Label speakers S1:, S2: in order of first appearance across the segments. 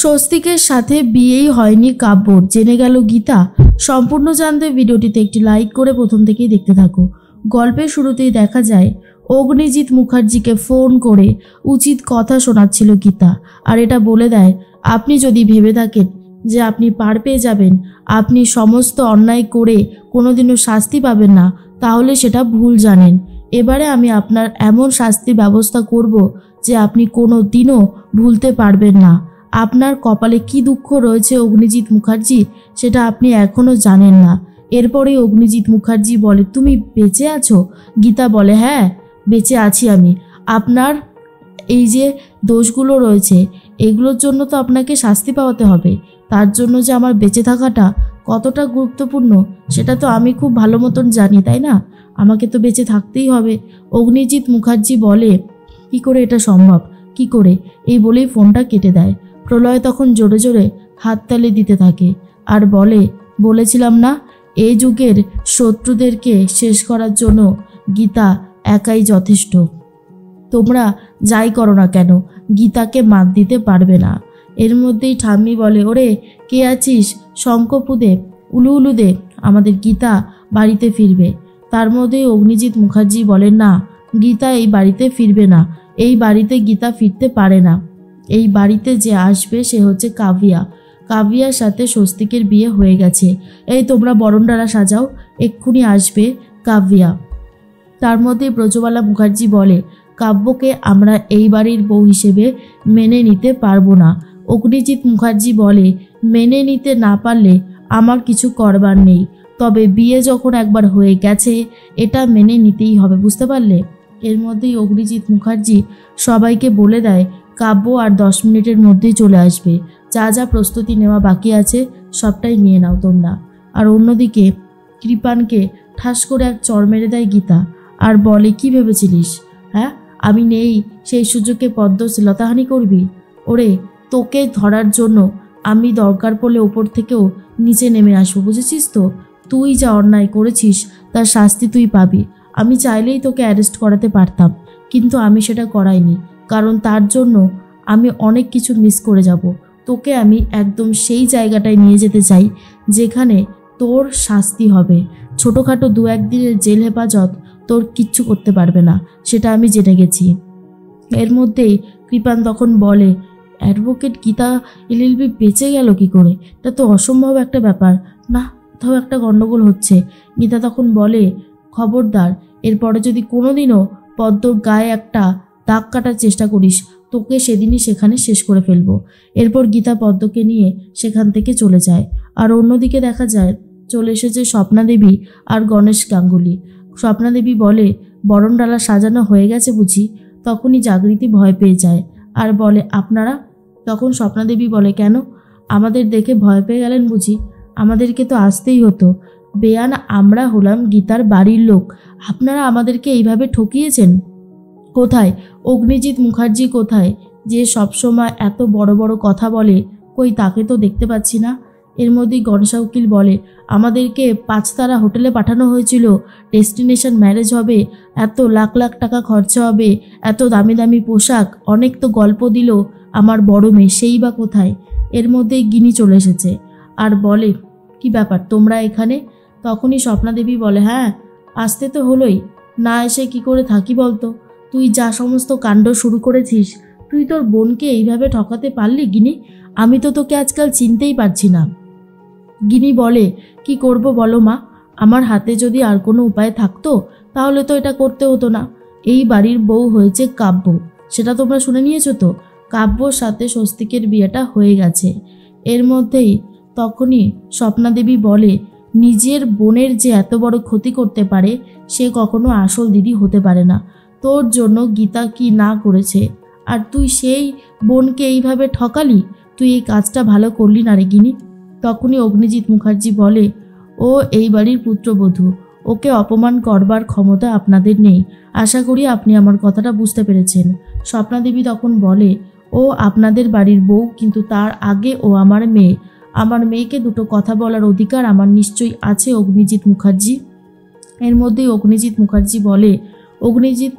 S1: স্বস্তিকের সাথে বিয়েই হয়নি কাব্যর, জেনে গেল গীতা। সম্পূর্ণ জানতে ভিডিওটিতে একটি লাইক করে প্রথম থেকেই দেখতে থাকো। গল্পের শুরুতেই দেখা যায় অগ্নিজিৎ মুখার্জিকে ফোন করে উচিত কথা শোনাচ্ছিল গীতা, আর এটা বলে দেয়, আপনি যদি ভেবে থাকেন যে আপনি পার পেয়ে যাবেন, আপনি সমস্ত অন্যায় করে কোনোদিনও শাস্তি পাবেন না, তাহলে সেটা ভুল জানেন। এবারে আমি আপনার এমন শাস্তির ব্যবস্থা করব যে আপনি কোনো দিনও ভুলতে পারবেন না। আপনার কপালে কি দুঃখ রয়েছে অগ্নিজিৎ মুখার্জি, সেটা আপনি এখনও জানেন না। এরপরে অগ্নিজিৎ মুখার্জি বলে, তুমি বেঁচে আছো? গীতা বলে, হ্যাঁ বেঁচে আছি আমি। আপনার এই যে দোষগুলো রয়েছে, এগুলোর জন্য তো আপনাকে শাস্তি পাওয়াতে হবে। তার জন্য যে আমার বেঁচে থাকাটা কতটা গুরুত্বপূর্ণ সেটা তো আমি খুব ভালো মতন জানি, তাই না? আমাকে তো বেঁচে থাকতেই হবে। অগ্নিজিৎ মুখার্জি বলে, কি করে এটা সম্ভব, কি করে? এই বলেই ফোনটা কেটে দেয়। প্রলয় তখন জোরে জোরে হাততালি দিতে থাকে আর বলেছিলাম না, এই যুগের শত্রুদেরকে শেষ করার জন্য গীতা একাই যথেষ্ট। তোমরা যাই করো না কেন, গীতাকে মাত দিতে পারবে না। এর মধ্যেই ঠাম্মি বলে, ওরে কে আছিস? শঙ্কপুদে উলু উলু দে, আমাদের গীতা বাড়িতে ফিরবে। তার মধ্যেই অগ্নিজিৎ মুখার্জি বলেন, না, গীতা এই বাড়িতে ফিরবে না। এই বাড়িতে গীতা ফিরতে পারে না। এই বাড়িতে যে আসবে সে হচ্ছে কাভিয়া। কাভিয়ার সাথে স্বস্তিকের বিয়ে হয়ে গেছে। এই তোমরা বরণডালা সাজাও, এক্ষুনি আসবে কাভিয়া। তার মধ্যে ব্রজবালা মুখার্জি বলে, কাব্যকে আমরা এই বাড়ির বউ হিসেবে মেনে নিতে পারবো না। অগ্নিজিৎ মুখার্জি বলে, মেনে নিতে না পারলে আমার কিছু করবার নেই, তবে বিয়ে যখন একবার হয়ে গেছে এটা মেনে নিতেই হবে, বুঝতে পারলে? এর মধ্যেই অগ্নিজিৎ মুখার্জি সবাইকে বলে দেয়, কাব্য আর 10 মিনিটের মধ্যেই চলে আসবে। যা যা প্রস্তুতি নেওয়া বাকি আছে সবটাই নিয়ে নাও তোমরা। আর অন্যদিকে কৃপানকে ঠাস করে এক চড় মেরে দেয় গীতা আর বলে, কি ভেবেছিলিস হ্যাঁ, আমি নেই সেই সুযোগে পদ্ম শ্লীলতাহানি করবি? ওরে, তোকে ধরার জন্য আমি দরকার পড়লে ওপর থেকেও নিচে নেমে আসবো, বুঝেছিস তো? তুই যা অন্যায় করেছিস তার শাস্তি তুই পাবি। আমি চাইলেই তোকে অ্যারেস্ট করাতে পারতাম, কিন্তু আমি সেটা করাইনি, কারণ তার জন্য আমি অনেক কিছু মিস করে যাব। তোকে আমি একদম সেই জায়গাটায় নিয়ে যেতে চাই যেখানে তোর শাস্তি হবে। ছোটোখাটো 2-1 দিনের জেল হেফাজত তোর কিচ্ছু করতে পারবে না, সেটা আমি জেনে গেছি। এর মধ্যেই কৃপান তখন বলে, অ্যাডভোকেট গীতা এলএলবি বেঁচে গেল কি করে? এটা তো অসম্ভব একটা ব্যাপার না, কোথাও একটা গণ্ডগোল হচ্ছে। গীতা তখন বলে, খবরদার, এরপরে যদি কোনোদিনও পদ্মর গায়ে একটা দাগ কাটার চেষ্টা করিস, তোকে সেদিনই সেখানে শেষ করে ফেলবো। এরপর গীতা পদ্মকে নিয়ে সেখান থেকে চলে যায়। আর অন্যদিকে দেখা যায় চলে এসেছে স্বপ্না দেবী আর গণেশ গাঙ্গুলি। স্বপ্না দেবী বলে, বরণডালা সাজানো হয়ে গেছে বুঝি? তখনই জাগৃতি ভয় পেয়ে যায় আর বলে, আপনারা? তখন স্বপ্না দেবী বলে, কেন, আমাদের দেখে ভয় পেয়ে গেলেন বুঝি? আমাদেরকে তো আসতেই হতো। বেয়ান আমরা হলাম গীতার বাড়ির লোক, আপনারা আমাদেরকে এইভাবে ঠকিয়েছেন। কোথায় অগ্নিজিৎ মুখার্জি, কোথায় যে সবসময় এত বড় বড় কথা বলে? কই, তাকে তো দেখতে পাচ্ছি না। এর মধ্যেই গণেশা উকিল বলে, আমাদেরকে 5 তারা হোটেলে পাঠানো হয়েছিল, ডেস্টিনেশন ম্যারেজ হবে, এত লাখ লাখ টাকা খরচা হবে, এত দামি দামি পোশাক, অনেক তো গল্প দিল, আমার বড় মেয়ে সেই বা কোথায়? এর মধ্যেই গিনি চলে এসেছে আর বলে, কি ব্যাপার তোমরা এখানে? তখনই স্বপ্না দেবী বলে, হ্যাঁ আসতে তো হলোই, না এসে কি করে থাকি বলতো? তুই যা সমস্ত কাণ্ড শুরু করেছিস, তুই তোর বোনকে এইভাবে ঠকাতে পারলি গিনি? আমি তো তোকে আজকাল চিনতেই পারছি না। গিনি বলে, কি করব বলো মা, আমার হাতে যদি আর কোনো উপায় থাকতো তাহলে তো এটা করতে হতো না। এই বাড়ির বউ হয়েছে কাব্য, সেটা তোমরা শুনে নিয়েছো তো? কাব্যর সাথে স্বস্তিকের বিয়েটা হয়ে গেছে। এর মধ্যেই তখনই স্বপ্না দেবী বলে, নিজের বোনের যে এত বড় ক্ষতি করতে পারে সে কখনো আসল দিদি হতে পারে না। তোর জন্য গীতা কি না করেছে, আর তুই সেই বোনকে এইভাবে ঠকালি? তুই এই কাজটা ভালো করলি না রে গিনি। তখনই অগ্নিজিৎ মুখার্জি বলে, ও এই বাড়ির পুত্রবধূ, ওকে অপমান করবার ক্ষমতা আপনাদের নেই। আশা করি আপনি আমার কথাটা বুঝতে পেরেছেন। স্বপ্না দেবী তখন বলে, ও আপনাদের বাড়ির বউ, কিন্তু তার আগে ও আমার মেয়ে। আমার মেয়েকে দুটো কথা বলার অধিকার আমার নিশ্চয়ই আছে অগ্নিজিৎ মুখার্জি। এর মধ্যেই অগ্নিজিৎ মুখার্জি বলে, অগ্নিজিৎ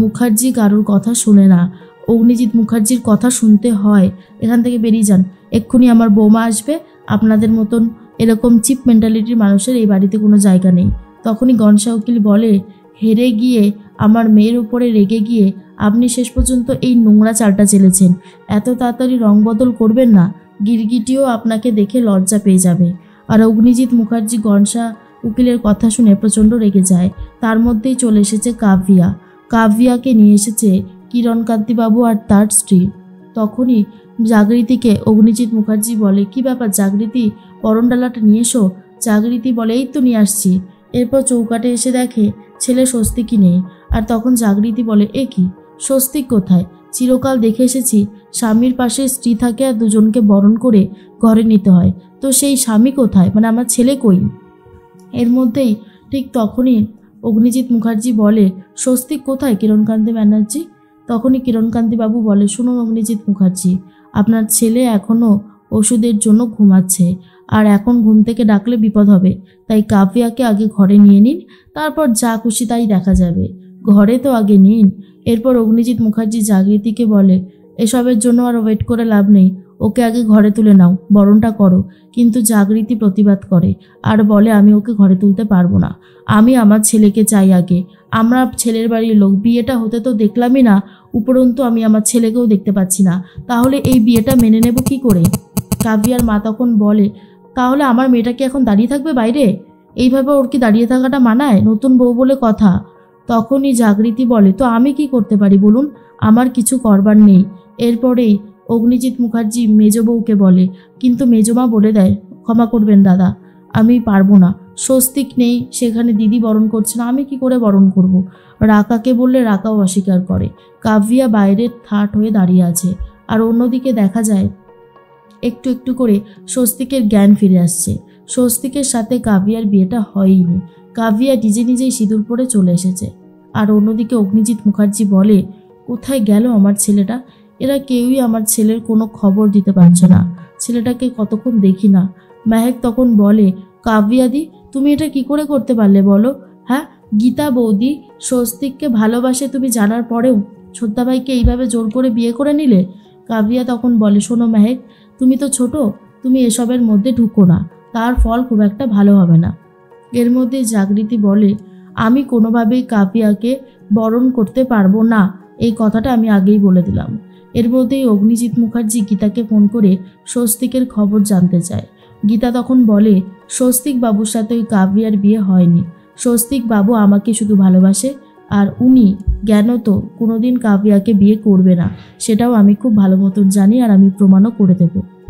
S1: মুখার্জি কারোর কথা শুনে না। অগ্নিজিৎ মুখার্জির কথা শুনতে হয়। এখান থেকে বেরিয়ে যান, এক্ষুনি আমার বৌমা আসবে। আপনাদের মতন এরকম চিপ মেন্টালিটির মানুষের এই বাড়িতে কোনো জায়গা নেই। তখনই গনসা উকিল বলে, হেরে গিয়ে আমার মেয়ের উপরে রেগে গিয়ে আপনি শেষ পর্যন্ত এই নোংরা চালটা চেলেছেন। এত তাড়াতাড়ি রং বদল করবেন না, গিরগিটিও আপনাকে দেখে লজ্জা পেয়ে যাবে। আর অগ্নিজিৎ মুখার্জি গনসা উকিলের কথা শুনে প্রচণ্ড রেগে যায়। তার মধ্যেই চলে এসেছে কাব্যিয়া। কাব্যিয়াকে নিয়ে এসেছে কিরণকান্তিবাবু আর তার স্ত্রী। তখনই জাগৃতিকে অগ্নিজিৎ মুখার্জি বলে, কি ব্যাপার জাগৃতি, বরণডালাটা নিয়ে এসো। জাগৃতি বলে, এই তো নিয়ে আসছি। এরপর চৌকাটে এসে দেখে ছেলে স্বস্তিকই নেই। আর তখন জাগৃতি বলে, এ কি, স্বস্তিক কোথায়? চিরকাল দেখে এসেছি স্বামীর পাশে স্ত্রী থাকে আর দুজনকে বরণ করে ঘরে নিতে হয়, তো সেই স্বামী কোথায়, মানে আমার ছেলে কই? এর মধ্যেই ঠিক তখনই অগ্নিজিৎ মুখার্জি বলে, স্বস্তিক কোথায় কিরণকান্তি ব্যানার্জি? তখনই কিরণকান্তিবাবু বলে, শুনুন অগ্নিজিৎ মুখার্জি, আপনার ছেলে এখনও ওষুধের জন্য ঘুমাচ্ছে, আর এখন ঘুম থেকে ডাকলে বিপদ হবে। তাই কাব্যিয়াকে আগে ঘরে নিয়ে নিন, তারপর যা খুশি তাই দেখা যাবে। ঘরে তো আগে নিন। এরপর অগ্নিজিৎ মুখার্জি জাগৃতিকে বলে, এসবের জন্য আর ওয়েট করে লাভ নেই, ওকে আগে ঘরে তুলে নাও, বরণটা করো। কিন্তু জাগৃতি প্রতিবাদ করে আর বলে, আমি ওকে ঘরে তুলতে পারবো না, আমি আমার ছেলেকে চাই আগে। আমরা ছেলের বাড়ির লোক, বিয়েটা হতে তো দেখলামই না, উপরন্তু আমি আমার ছেলেকেও দেখতে পাচ্ছি না, তাহলে এই বিয়েটা মেনে নেব কি করে? কাব্যিয়ার মা তখন বলে, তাহলে আমার মেয়েটা কি এখন দাঁড়িয়ে থাকবে বাইরে? এইভাবে ওর কি দাঁড়িয়ে থাকাটা মানায়? নতুন বউ বলে কথা। তখনই জাগৃতি বলে, তো আমি কি করতে পারি বলুন, আমার কিছু করবার নেই। এরপরেই অগ্নিজিৎ মুখার্জি মেজ বউকে বলে, কিন্তু মেজমা বলে দেয়, ক্ষমা করবেন দাদা, আমি পারবো না, স্বস্তিক নেই, সেখানে দিদি বরণ করছে না, আমি কি করে বরণ করব? রাকাকে বললে রাকাও অস্বীকার করে। কাব্যিয়া বাইরে থাট হয়ে দাঁড়িয়ে আছে। আর অন্যদিকে দেখা যায় একটু একটু করে স্বস্তিকের জ্ঞান ফিরে আসছে। স্বস্তিকের সাথে কাব্যিয়ার বিয়েটা হয়ইনি, কাব্যিয়া নিজে নিজেই সিঁদুর পরে চলে এসেছে। আর অন্যদিকে অগ্নিজিৎ মুখার্জি বলে, কোথায় গেল আমার ছেলেটা? এরা কেউই আমার ছেলের কোনো খবর দিতে পারছে না, ছেলেটাকে কতক্ষণ দেখি না। মেহেক তখন বলে, কাব্যিয়াদি, তুমি এটা কি করে করতে পারলে বলো? হ্যাঁ, গীতা বৌদি স্বস্তিককে ভালোবাসে তুমি জানার পরেও ছোট্টাভাইকে এইভাবে জোর করে বিয়ে করে নিলে? কাব্যিয়া তখন বলে, শোনো মেহেক, তুমি তো ছোট, তুমি এসবের মধ্যে ঢুকো না, তার ফল খুব একটা ভালো হবে না। এর মধ্যে জাগৃতি বলে, আমি কোনোভাবেই কাব্যিয়াকে বরণ করতে পারবো না, এই কথাটা আমি আগেই বলে দিলাম। এর মধ্যেই অগ্নিজিৎ মুখার্জি গীতাকে ফোন করে স্বস্তিকের খবর জানতে চায়। গীতা তখন বলে, স্বস্তিক বাবুর সাথে ওই কাব্যিয়ার বিয়ে হয়নি, স্বস্তিক বাবু আমাকে শুধু ভালোবাসে, আর উনি জ্ঞানত কোনোদিন কাব্যিয়াকে বিয়ে করবে না, সেটাও আমি খুব ভালো মতন জানি, আর আমি প্রমাণও করে দেবো।